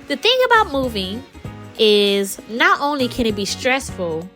The thing about moving is not only can it be stressful,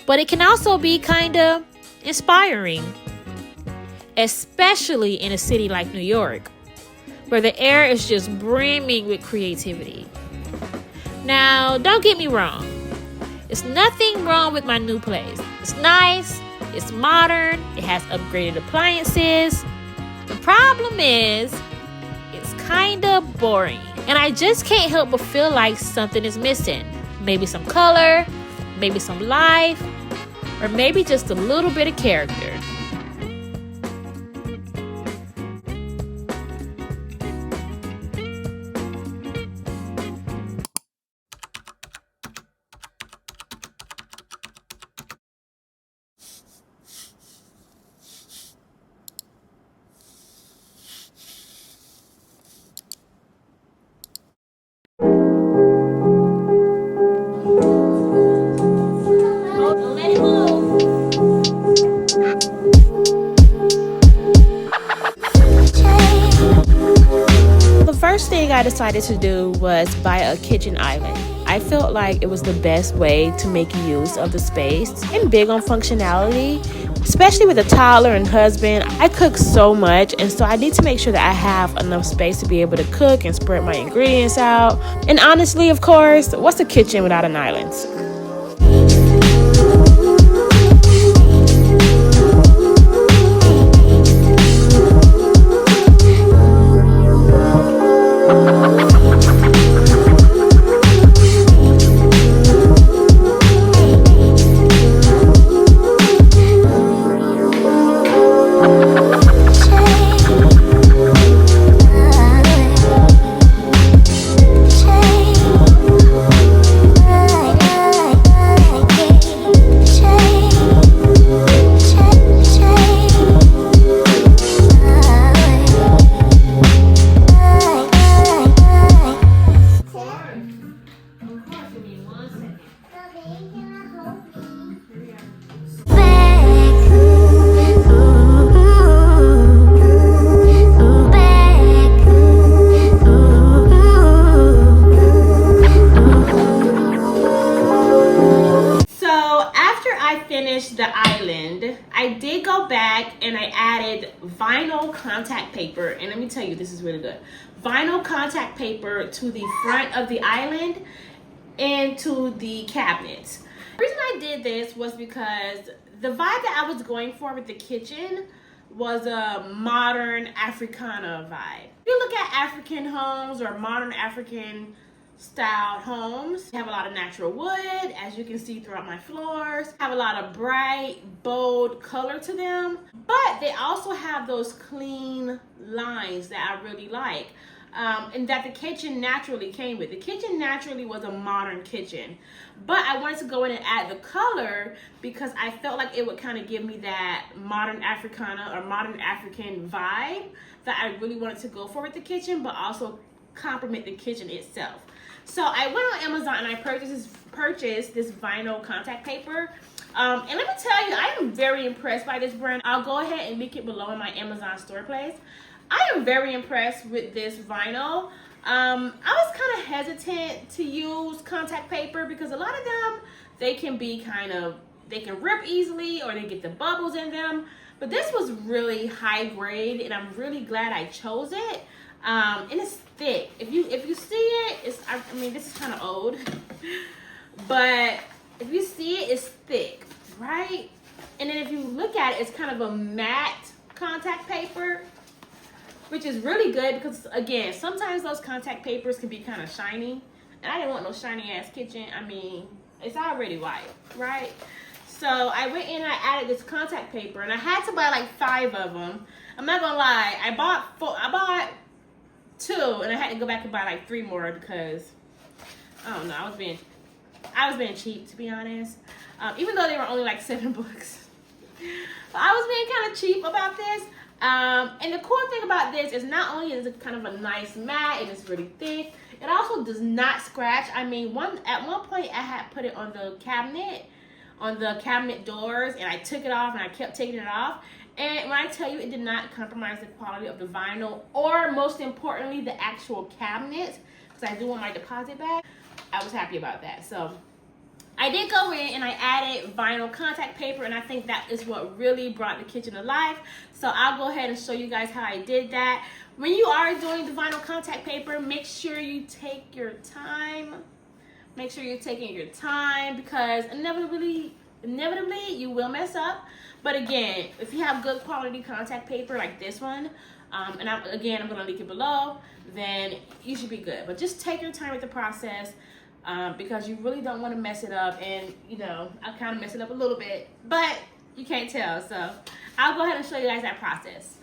but it can also be kind of inspiring, especially in a city like New York, where the air is just brimming with creativity. Now, don't get me wrong. There's nothing wrong with my new place. It's nice, it's modern, it has upgraded appliances. The problem is, it's kind of boring. And I just can't help but feel like something is missing. Maybe some color, maybe some life, or maybe just a little bit of character. First thing I decided to do was buy a kitchen island. I felt like it was the best way to make use of the space. I'm big on functionality, especially with a toddler and husband. I cook so much, and so I need to make sure that I have enough space to be able to cook and spread my ingredients out. And honestly, of course, what's a kitchen without an island? The island, I did go back and I added vinyl contact paper, and let me tell you, this is really good. Vinyl contact paper to the front of the island and to the cabinets. The reason I did this was because the vibe that I was going for with the kitchen was a modern Africana vibe. If you look at African homes or modern African styled homes, have a lot of natural wood, as you can see throughout my floors, have a lot of bright, bold color to them, but they also have those clean lines that I really like, and that the kitchen naturally came with. The kitchen naturally was a modern kitchen, but I wanted to go in and add the color because I felt like it would kind of give me that modern Africana or modern African vibe that I really wanted to go for with the kitchen, but also complement the kitchen itself. So I went on Amazon and I purchased this vinyl contact paper. And let me tell you, I am very impressed by this brand. I'll go ahead and link it below in my Amazon store place. I am very impressed with this vinyl. I was kind of hesitant to use contact paper because a lot of them, they can rip easily or they get the bubbles in them. But this was really high grade and I'm really glad I chose it. And it's thick. If you see it, I mean, this is kind of old, but if you see it, it's thick, right? And then if you look at it, it's kind of a matte contact paper, which is really good because, again, sometimes those contact papers can be kind of shiny, and I didn't want no shiny ass kitchen. I mean, it's already white, right? So I went in and I added this contact paper, and I had to buy like 5 of them. I'm not gonna lie, I bought 2, and I had to go back and buy like 3 more because I don't know, I was being cheap, to be honest. Even though they were only like $7. But I was being kind of cheap about this. And the cool thing about this is not only is it kind of a nice matte and it's really thick, it also does not scratch. I mean, at one point I had put it on the cabinet doors, and I took it off and I kept taking it off. And when I tell you, it did not compromise the quality of the vinyl or, most importantly, the actual cabinet. because I do want my deposit back. I was happy about that. So I did go in and I added vinyl contact paper, and I think that is what really brought the kitchen to life. So I'll go ahead and show you guys how I did that. When you are doing the vinyl contact paper, make sure you take your time. Make sure you're taking your time, because inevitably you will mess up. But again, if you have good quality contact paper like this one, and I'm gonna link it below, then you should be good. But just take your time with the process, because you really don't want to mess it up. And you know, I kind of messed it up a little bit, but you can't tell. So I'll go ahead and show you guys that process.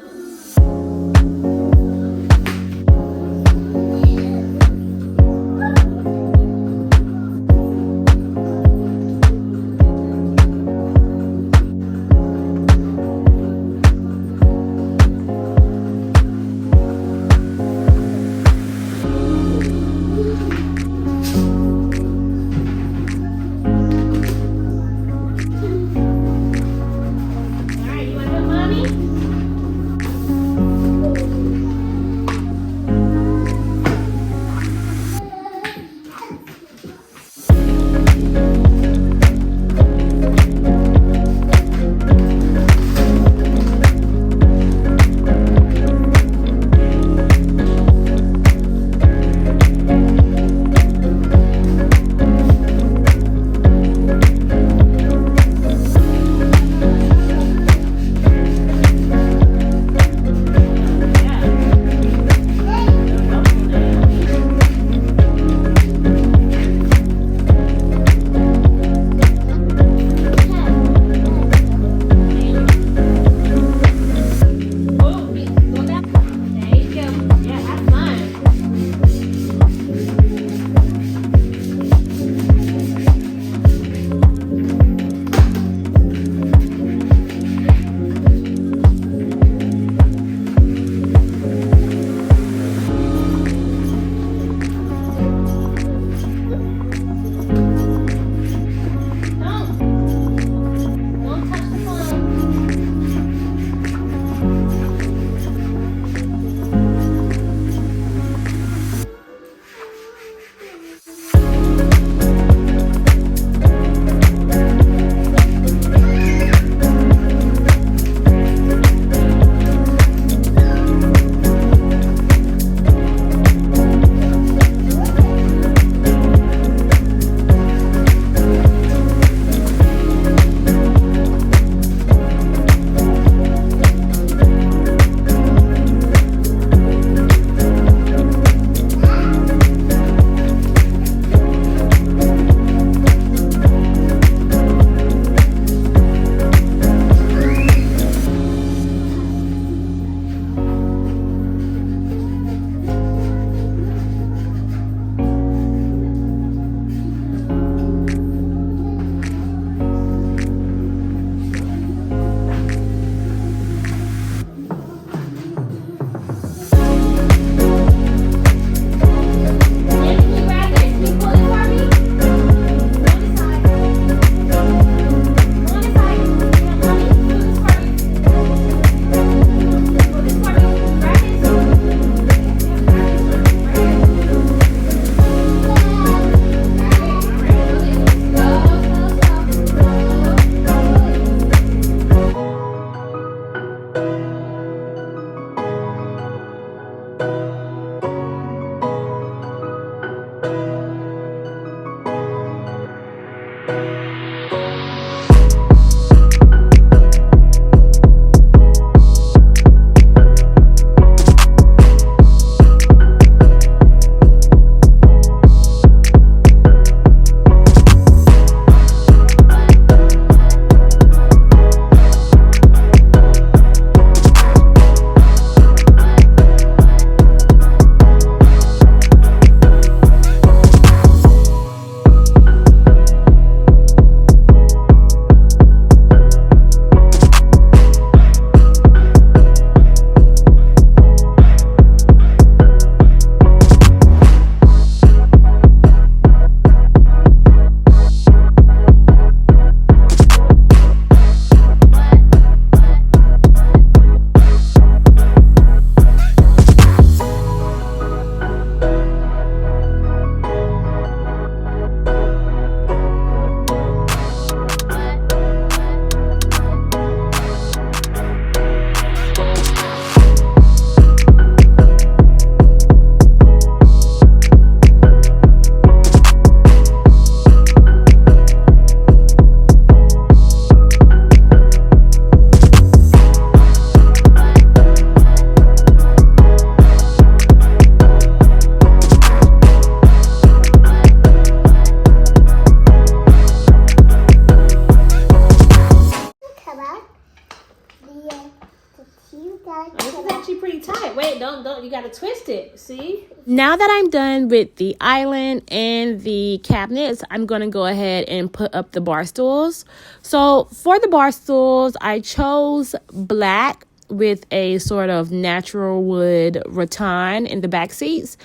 Now that I'm done with the island and the cabinets, I'm going to go ahead and put up the bar stools. So for the bar stools, I chose black with a sort of natural wood rattan in the back seats.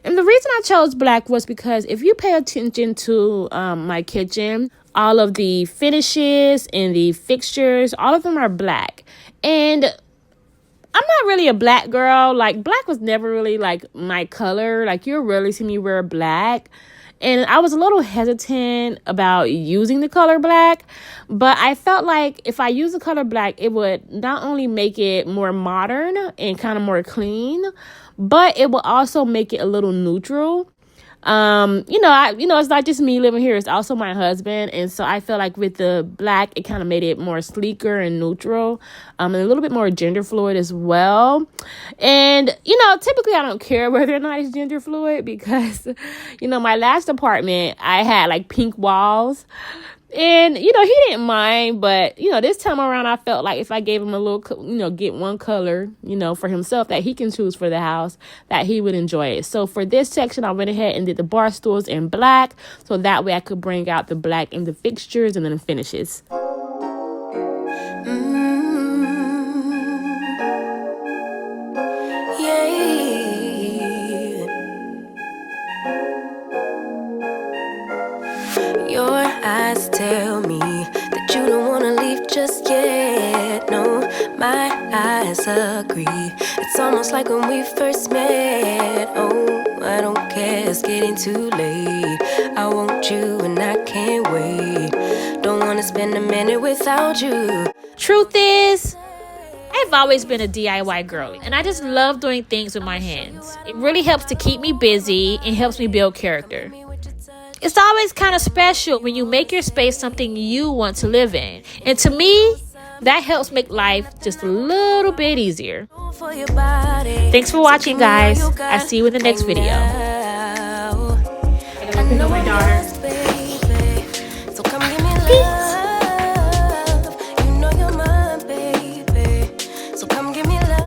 And the reason I chose black was because if you pay attention to my kitchen, all of the finishes and the fixtures, all of them are black. And I'm not really a black girl. Like, black was never really like my color. Like, you'll rarely see me wear black. And I was a little hesitant about using the color black, but I felt like if I use the color black, it would not only make it more modern and kind of more clean, but it will also make it a little neutral. It's not just me living here, it's also my husband, and so I feel like with the black it kind of made it more sleeker and neutral, and a little bit more gender fluid as well. And typically I don't care whether or not it's gender fluid, because my last apartment I had like pink walls. And, he didn't mind, but, this time around, I felt like if I gave him a little, get one color, for himself that he can choose for the house, that he would enjoy it. So for this section, I went ahead and did the bar stools in black, so that way I could bring out the black in the fixtures and then the finishes. Your eyes tell me that you don't wanna leave just yet. No, my eyes agree. It's almost like when we first met. Oh, I don't care, it's getting too late. I want you and I can't wait. Don't wanna spend a minute without you. Truth is, I've always been a DIY girly, and I just love doing things with my hands. It really helps to keep me busy and helps me build character. It's always kind of special when you make your space something you want to live in. And to me, that helps make life just a little bit easier. Thanks for watching, guys. I'll see you in the next video. I'm gonna pick up my daughter. Peace.